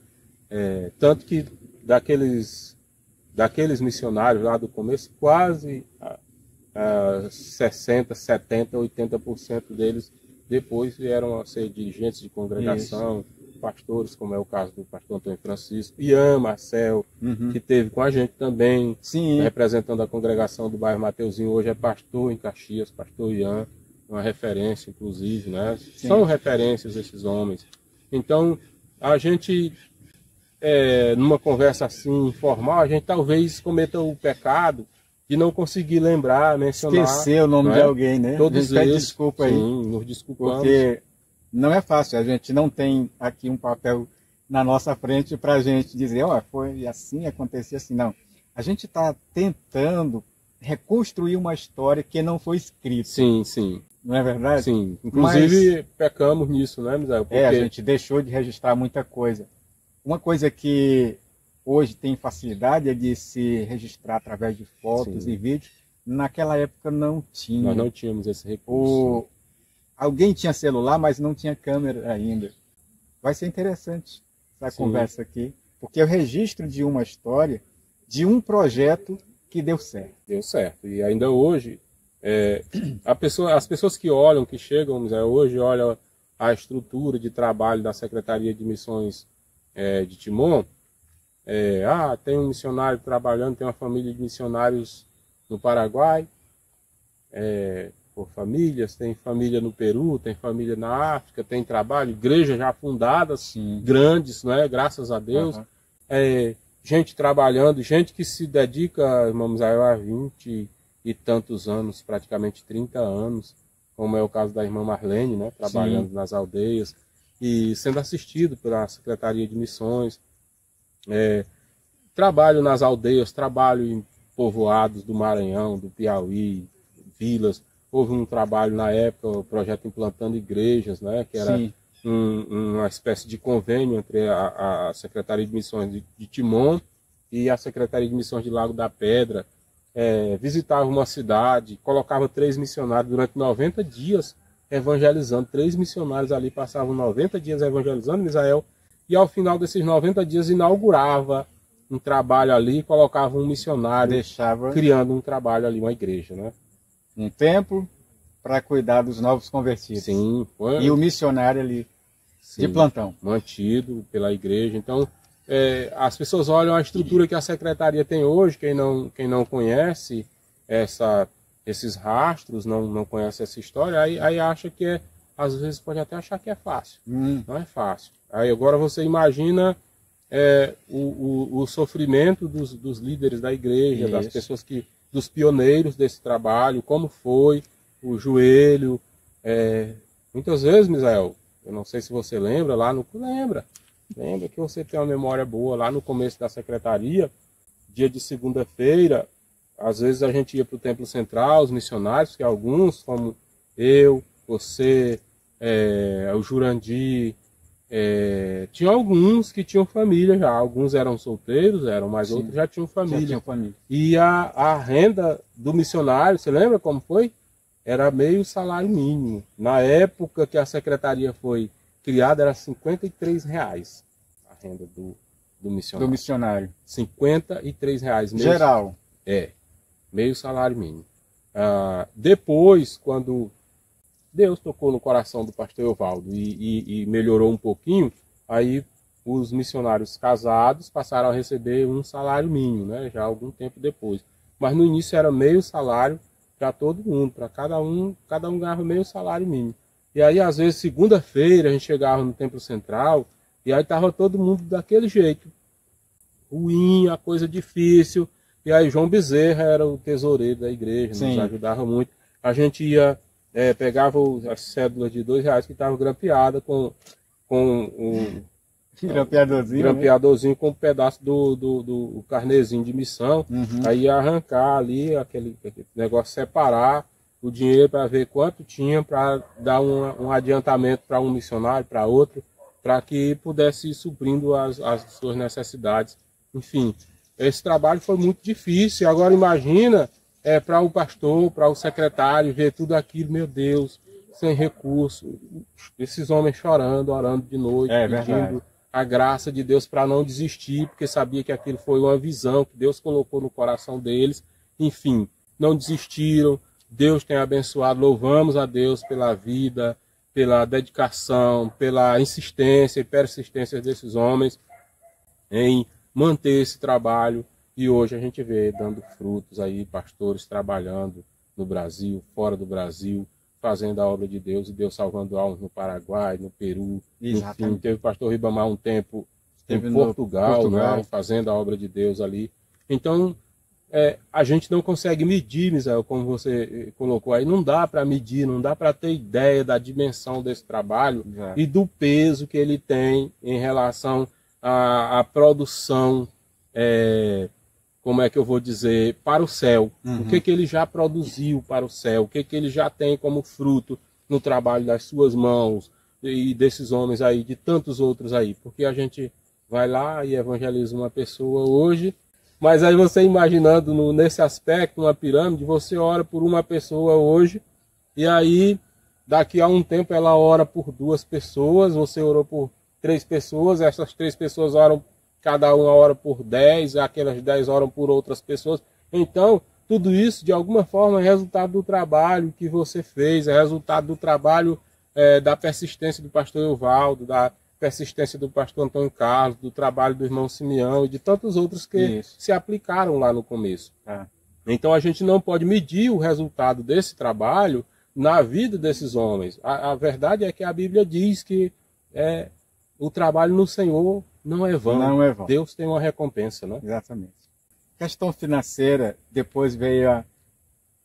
Speaker 1: tanto que daqueles missionários lá do começo, quase 60%, 70%, 80% deles depois vieram a ser dirigentes de congregação, pastores, como é o caso do pastor Antônio Francisco, Ian Marcel, que esteve com a gente também, representando a congregação do bairro Mateuzinho, hoje é pastor em Caxias, pastor Ian, uma referência, inclusive, né? São referências esses homens. Então, a gente, numa conversa assim, informal, a gente talvez cometa o pecado de não conseguir lembrar, mencionar...
Speaker 2: Esquecer o nome de alguém, né?
Speaker 1: Todos eles.
Speaker 2: Desculpa aí.
Speaker 1: Sim, nos desculpamos.
Speaker 2: Porque não é fácil, a gente não tem aqui um papel na nossa frente para a gente dizer, foi assim, acontecia assim, não. A gente está tentando reconstruir uma história que não foi escrita.
Speaker 1: Sim.
Speaker 2: Não é verdade?
Speaker 1: Sim. Inclusive, pecamos nisso, né, Misael?
Speaker 2: Porque... a gente deixou de registrar muita coisa. Uma coisa que hoje tem facilidade é de se registrar através de fotos Sim. e vídeos. Naquela época não tinha.
Speaker 1: Nós não tínhamos esse recurso.
Speaker 2: Alguém tinha celular, mas não tinha câmera ainda. Vai ser interessante essa Sim. conversa aqui, porque é o registro de uma história, de um projeto que deu certo.
Speaker 1: Deu certo. E ainda hoje, as pessoas que olham, que chegam hoje, olham a estrutura de trabalho da Secretaria de Missões de Timon. Tem um missionário trabalhando, tem uma família de missionários no Paraguai, por famílias, tem família no Peru, tem família na África, tem trabalho, igrejas já fundadas, Sim. grandes, né? Graças a Deus. Gente trabalhando, gente que se dedica, irmão Misael, há 20 e tantos anos, praticamente 30 anos, como é o caso da irmã Marlene, né? Trabalhando Sim. nas aldeias e sendo assistido pela Secretaria de Missões. Trabalho nas aldeias, trabalho em povoados do Maranhão, do Piauí, vilas. Houve um trabalho na época, o projeto Implantando Igrejas, né, que era uma espécie de convênio entre a Secretaria de Missões de Timon e a Secretaria de Missões de Lago da Pedra. Visitava uma cidade, colocava 3 missionários durante 90 dias evangelizando. 3 missionários ali passavam 90 dias evangelizando, Misael, e ao final desses 90 dias inaugurava um trabalho ali, colocava um missionário, criando um trabalho ali, uma igreja, né?
Speaker 2: Um templo para cuidar dos novos convertidos.
Speaker 1: Sim.
Speaker 2: E o missionário ali, Sim, de plantão.
Speaker 1: Mantido pela igreja. Então, as pessoas olham a estrutura que a secretaria tem hoje, quem não conhece esses rastros, não conhece essa história, aí acha que às vezes pode até achar que é fácil. Não é fácil. Aí agora você imagina o sofrimento dos líderes da igreja, Isso. das pessoas dos pioneiros desse trabalho, como foi o joelho. Muitas vezes, Misael, eu não sei se você lembra, lembra que você tem uma memória boa, lá no começo da secretaria, dia de segunda-feira, às vezes a gente ia para o Templo Central, os missionários, que alguns, como eu, você, o Jurandir, tinha alguns que tinham família já, alguns eram solteiros, mas Sim. outros já tinham família. E a renda do missionário, você lembra como foi? Era meio salário mínimo. Na época que a secretaria foi criada, era R$53 a renda do missionário.
Speaker 2: Do missionário.
Speaker 1: R$53.
Speaker 2: Geral.
Speaker 1: Meio salário mínimo. Depois, quando Deus tocou no coração do pastor Evaldo e melhorou um pouquinho, aí os missionários casados passaram a receber um salário mínimo, né, já algum tempo depois. Mas no início era meio salário para todo mundo, para cada um ganhava meio salário mínimo. E aí, às vezes, segunda-feira, a gente chegava no Templo Central e aí estava todo mundo daquele jeito. Ruim, a coisa difícil. E aí João Bezerra era o tesoureiro da igreja, Sim. nos ajudava muito. A gente ia... pegava as cédulas de R$2 que estavam grampeadas com um grampeadorzinho, né? Com um pedaço do carnezinho de missão. Aí ia arrancar ali aquele negócio, separar o dinheiro para ver quanto tinha, para dar um adiantamento para um missionário, para outro, para que pudesse ir suprindo as suas necessidades. Enfim, esse trabalho foi muito difícil. Agora imagina... para o pastor, para o secretário, ver tudo aquilo, meu Deus, sem recurso, esses homens chorando, orando de noite, pedindo a graça de Deus para não desistir, porque sabia que aquilo foi uma visão que Deus colocou no coração deles. Enfim, não desistiram, Deus tem abençoado, louvamos a Deus pela vida, pela dedicação, pela insistência e persistência desses homens em manter esse trabalho. E hoje a gente vê dando frutos aí, pastores trabalhando no Brasil, fora do Brasil, fazendo a obra de Deus, e Deus salvando almas no Paraguai, no Peru. Exatamente. Enfim, teve o pastor Ribamar um tempo em Portugal. Né, fazendo a obra de Deus ali. Então, a gente não consegue medir, Misael, como você colocou aí, não dá para medir, não dá para ter ideia da dimensão desse trabalho e do peso que ele tem em relação à produção, como é que eu vou dizer, para o céu. O que ele já produziu para o céu, o que ele já tem como fruto no trabalho das suas mãos e desses homens aí, de tantos outros aí. Porque a gente vai lá e evangeliza uma pessoa hoje, mas aí você imaginando nesse aspecto, uma pirâmide, você ora por uma pessoa hoje, e aí daqui a um tempo ela ora por 2 pessoas, você orou por 3 pessoas, essas 3 pessoas oram, cada uma ora por 10, aquelas 10 oram por outras pessoas. Então, tudo isso, de alguma forma, é resultado do trabalho que você fez, é resultado do trabalho da persistência do pastor Evaldo, da persistência do pastor Antônio Carlos, do trabalho do irmão Simeão e de tantos outros que se aplicaram lá no começo. Então, a gente não pode medir o resultado desse trabalho na vida desses homens. A verdade é que a Bíblia diz que o trabalho no Senhor não é vão.
Speaker 2: Não é vão.
Speaker 1: Deus tem uma recompensa, né?
Speaker 2: Exatamente. Questão financeira, depois veio a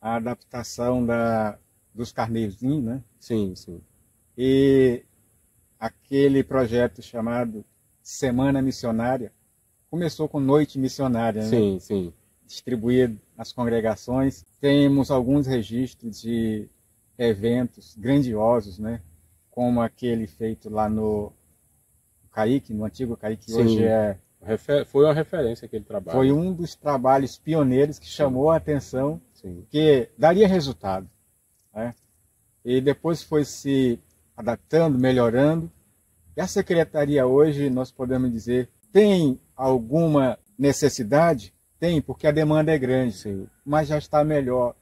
Speaker 2: adaptação dos carneirozinhos, né?
Speaker 1: Sim, sim.
Speaker 2: E aquele projeto chamado Semana Missionária começou com Noite Missionária, né?
Speaker 1: Sim, sim.
Speaker 2: Distribuído nas congregações. Temos alguns registros de eventos grandiosos, né? Como aquele feito lá no CAIC, no antigo CAIC, que hoje
Speaker 1: foi uma referência aquele trabalho.
Speaker 2: Foi um dos trabalhos pioneiros que chamou a atenção, que daria resultado, né? E depois foi se adaptando, melhorando. E a secretaria hoje, nós podemos dizer, tem alguma necessidade? Tem, porque a demanda é grande, mas já está melhor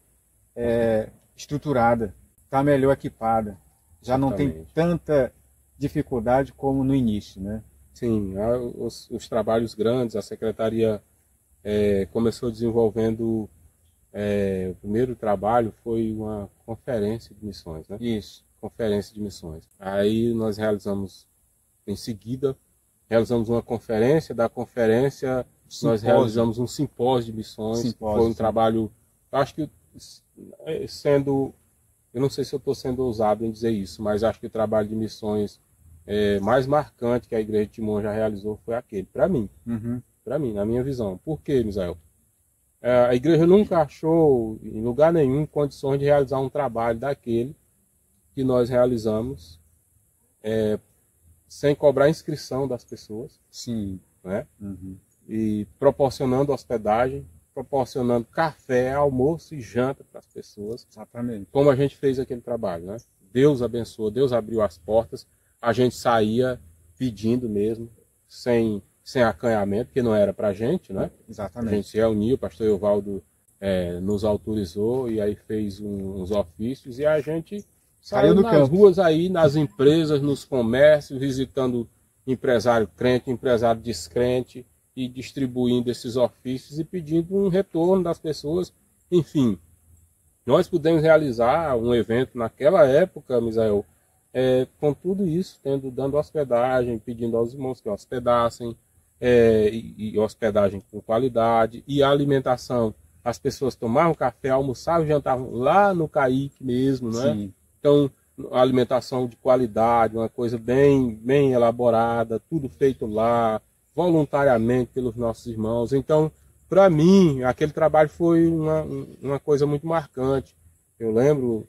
Speaker 2: estruturada, está melhor equipada. Já não tem tanta dificuldade como no início, né?
Speaker 1: Sim, os trabalhos grandes, a secretaria começou desenvolvendo, o primeiro trabalho foi uma conferência de missões, né?
Speaker 2: Isso.
Speaker 1: Conferência de missões. Aí nós realizamos, em seguida, uma conferência, da conferência nós realizamos um simpósio de missões, foi um trabalho, acho que eu não sei se eu estou sendo ousado em dizer isso, mas acho que o trabalho de missões mais marcante que a Igreja de Timon já realizou foi aquele, para mim. Para mim, na minha visão. Por quê, Misael? A igreja nunca achou, em lugar nenhum, condições de realizar um trabalho daquele que nós realizamos sem cobrar inscrição das pessoas.
Speaker 2: Sim.
Speaker 1: Né? E proporcionando hospedagem, proporcionando café, almoço e janta para as pessoas.
Speaker 2: Exatamente.
Speaker 1: Como a gente fez aquele trabalho, né? Deus abençoou, Deus abriu as portas, a gente saía pedindo mesmo, sem acanhamento, porque não era para a gente, né?
Speaker 2: Exatamente.
Speaker 1: A gente se reuniu, o pastor Evaldo nos autorizou e aí fez uns ofícios e a gente saiu nas ruas aí, nas empresas, nos comércios, visitando empresário crente, empresário descrente e distribuindo esses ofícios e pedindo um retorno das pessoas. Enfim, nós pudemos realizar um evento naquela época, Misael, com tudo isso, dando hospedagem, pedindo aos irmãos que hospedassem, e hospedagem com qualidade, e a alimentação. As pessoas tomavam café, almoçavam e jantavam lá no CAIC mesmo, né?
Speaker 2: Sim.
Speaker 1: Então, a alimentação de qualidade, uma coisa bem elaborada, tudo feito lá, voluntariamente pelos nossos irmãos. Então, para mim, aquele trabalho foi uma coisa muito marcante. Eu lembro,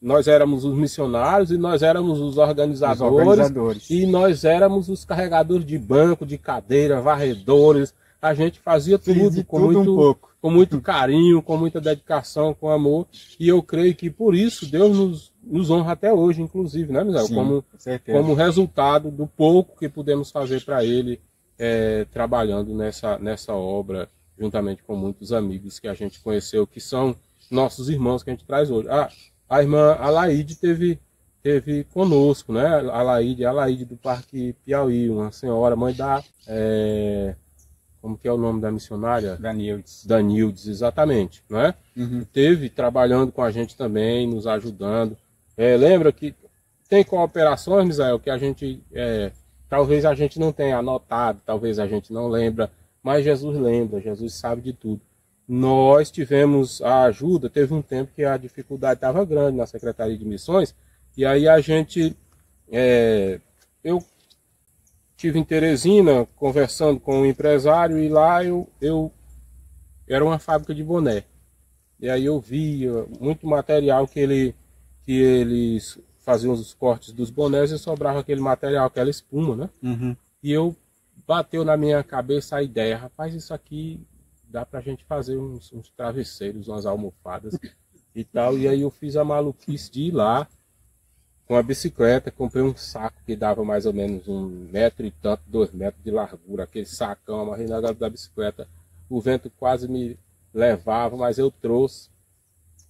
Speaker 1: nós éramos os missionários e nós éramos os organizadores. E nós éramos os carregadores de banco, de cadeira, varredores. A gente fazia tudo com muito carinho, com muita dedicação, com amor. E eu creio que por isso Deus nos honra até hoje, inclusive, né, Misael? Como resultado do pouco que pudemos fazer para Ele, trabalhando nessa obra, juntamente com muitos amigos que a gente conheceu, que são nossos irmãos que a gente traz hoje. A irmã Alaide teve conosco, né? Alaide do Parque Piauí, uma senhora, mãe da... como que é o nome da missionária? Danildes, exatamente. Né? Teve trabalhando com a gente também, nos ajudando. Lembra que tem cooperações, Misael, que a gente... talvez a gente não tenha anotado, talvez a gente não lembra, mas Jesus lembra, Jesus sabe de tudo. Nós tivemos a ajuda, teve um tempo que a dificuldade estava grande na Secretaria de Missões, e aí a gente, eu estive em Teresina conversando com um empresário, e lá eu era uma fábrica de boné, e aí eu via muito material que eles faziam os cortes dos bonés e sobrava aquele material, aquela espuma, né?
Speaker 2: Uhum.
Speaker 1: E bateu na minha cabeça a ideia, rapaz, isso aqui dá pra gente fazer uns travesseiros, umas almofadas e tal. E aí eu fiz a maluquice de ir lá com a bicicleta, comprei um saco que dava mais ou menos 1 metro e tanto, 2 metros de largura, aquele sacão, amarrei na da bicicleta. O vento quase me levava, mas eu trouxe.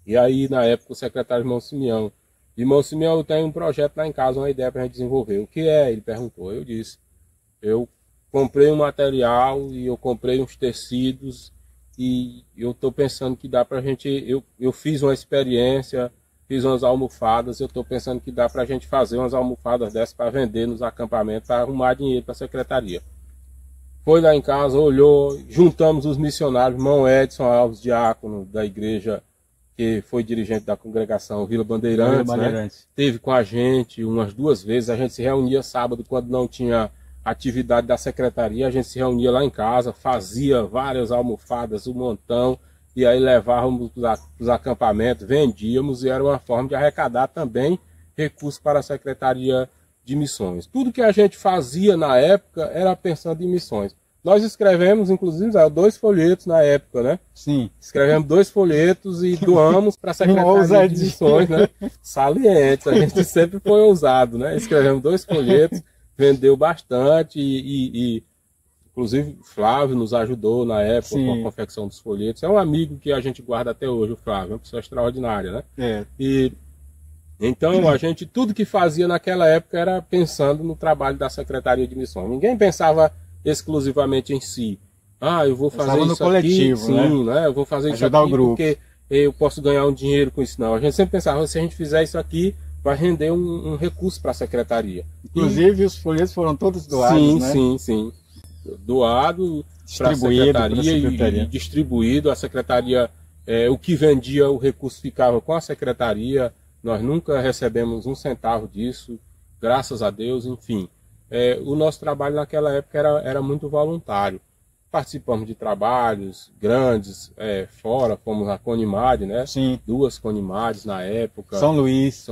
Speaker 1: E aí, na época, o secretário Irmão Simeão, eu tenho um projeto lá em casa, uma ideia para a gente desenvolver. O que é? Ele perguntou. Eu disse, eu comprei um material e eu comprei uns tecidos e eu estou pensando que dá para a gente... Eu fiz uma experiência, fiz umas almofadas, eu estou pensando que dá para a gente fazer umas almofadas dessas para vender nos acampamentos, para arrumar dinheiro para a secretaria. Foi lá em casa, olhou, juntamos os missionários, irmão Edson Alves, diácono da igreja, que foi dirigente da congregação Vila Bandeirantes, né? Teve com a gente umas 2 vezes, a gente se reunia sábado quando não tinha atividade da secretaria, a gente se reunia lá em casa, fazia várias almofadas, um montão, e aí levávamos para os acampamentos, vendíamos, e era uma forma de arrecadar também recursos para a Secretaria de Missões. Tudo que a gente fazia na época era pensando em missões. Nós escrevemos, inclusive, 2 folhetos na época, né?
Speaker 2: Sim.
Speaker 1: Escrevemos 2 folhetos e doamos para a Secretaria de Missões, né? Salientes, a gente sempre foi ousado, né? Escrevemos 2 folhetos, vendeu bastante e inclusive Flávio nos ajudou na época com a confecção dos folhetos. É um amigo que a gente guarda até hoje, o Flávio, é uma pessoa extraordinária, né?
Speaker 2: É.
Speaker 1: E então a gente, tudo que fazia naquela época era pensando no trabalho da Secretaria de Missões. Ninguém pensava exclusivamente em si. Eu vou fazer isso
Speaker 2: no coletivo,
Speaker 1: aqui, sim, né? Eu vou fazer isso aqui porque eu posso ganhar um dinheiro com isso. Não, a gente sempre pensava, se a gente fizer isso aqui, vai render um recurso para a Secretaria.
Speaker 2: Inclusive os folhetos foram todos doados,
Speaker 1: sim,
Speaker 2: né?
Speaker 1: Sim. Doado para a Secretaria e distribuído. A Secretaria, o que vendia, o recurso ficava com a Secretaria. Nós nunca recebemos 1 centavo disso, graças a Deus, enfim. O nosso trabalho naquela época era muito voluntário. Participamos de trabalhos grandes fora, fomos na Conimad, né?
Speaker 2: Sim.
Speaker 1: 2 Conimades na época.
Speaker 2: São Luís.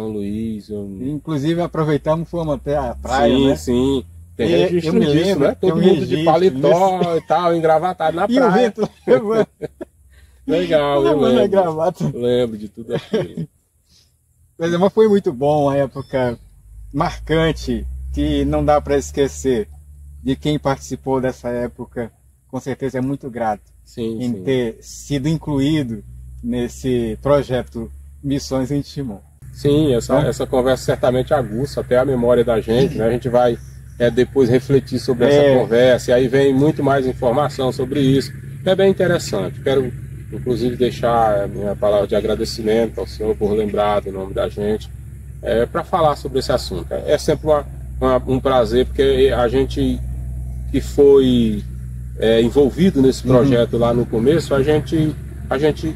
Speaker 1: Inclusive
Speaker 2: aproveitamos, fomos até a praia, né?
Speaker 1: Sim. Tem registro disso, né? Todo mundo de paletó e tal, engravatado na praia.
Speaker 2: E o vento levando.
Speaker 1: Legal, eu lembro de tudo aquilo.
Speaker 2: Mas foi muito bom, uma época marcante, que não dá para esquecer. De quem participou dessa época, com certeza é muito grato em ter sido incluído nesse projeto Missões em Timon.
Speaker 1: Sim, essa conversa certamente aguça até a memória da gente, né? A gente vai depois refletir sobre essa conversa, e aí vem muito mais informação sobre isso. É bem interessante. Quero, inclusive, deixar a minha palavra de agradecimento ao senhor por lembrar do nome da gente, para falar sobre esse assunto. É sempre um prazer, porque a gente que foi envolvido nesse projeto lá no começo, a gente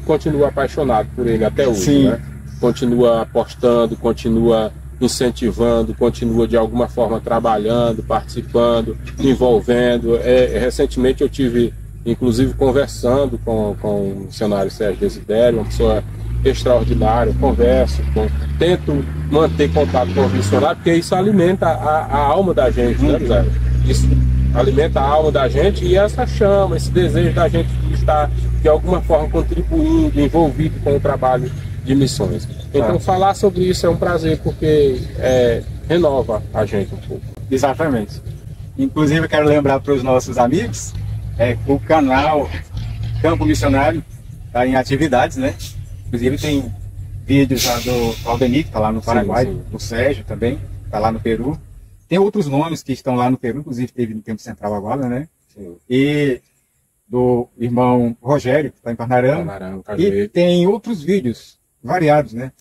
Speaker 1: continua apaixonado por ele até hoje, né? Continua apostando, continua incentivando, continua de alguma forma trabalhando, participando, envolvendo. Recentemente eu tive, inclusive, conversando com o missionário Sérgio Desidério, uma pessoa extraordinária, tento manter contato com o missionário, porque isso alimenta a alma da gente, né, Zé? Isso alimenta a alma da gente, e essa chama, esse desejo da gente de estar de alguma forma contribuindo, envolvido com o trabalho de missões. Então falar sobre isso é um prazer, porque renova a gente um pouco.
Speaker 2: Exatamente. Inclusive eu quero lembrar para os nossos amigos, o canal Campo Missionário está em atividades, né? Inclusive tem vídeos lá do Aldenir, que está lá no Paraguai, do Sérgio também, está lá no Peru. Tem outros nomes que estão lá no Peru, inclusive teve no Tempo Central agora, né?
Speaker 1: Sim.
Speaker 2: E do irmão Rogério, que está em Parnarama. E tem outros vídeos variados, né?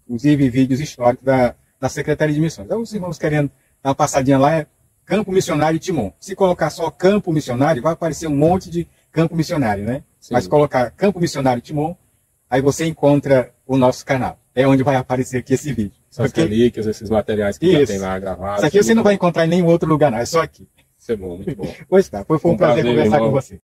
Speaker 2: Inclusive vídeos históricos da Secretaria de Missões. Então, os irmãos querendo dar uma passadinha lá, Campo Missionário Timon. Se colocar só Campo Missionário, vai aparecer um monte de Campo Missionário, né? Sim. Mas colocar Campo Missionário Timon, aí você encontra o nosso canal. É onde vai aparecer aqui esse vídeo.
Speaker 1: Essas relíquias, esses materiais que já tem lá gravados.
Speaker 2: Isso aqui você não vai encontrar em nenhum outro lugar, não. É só aqui.
Speaker 1: Isso é bom, muito bom.
Speaker 2: Pois tá, foi um prazer conversar com você.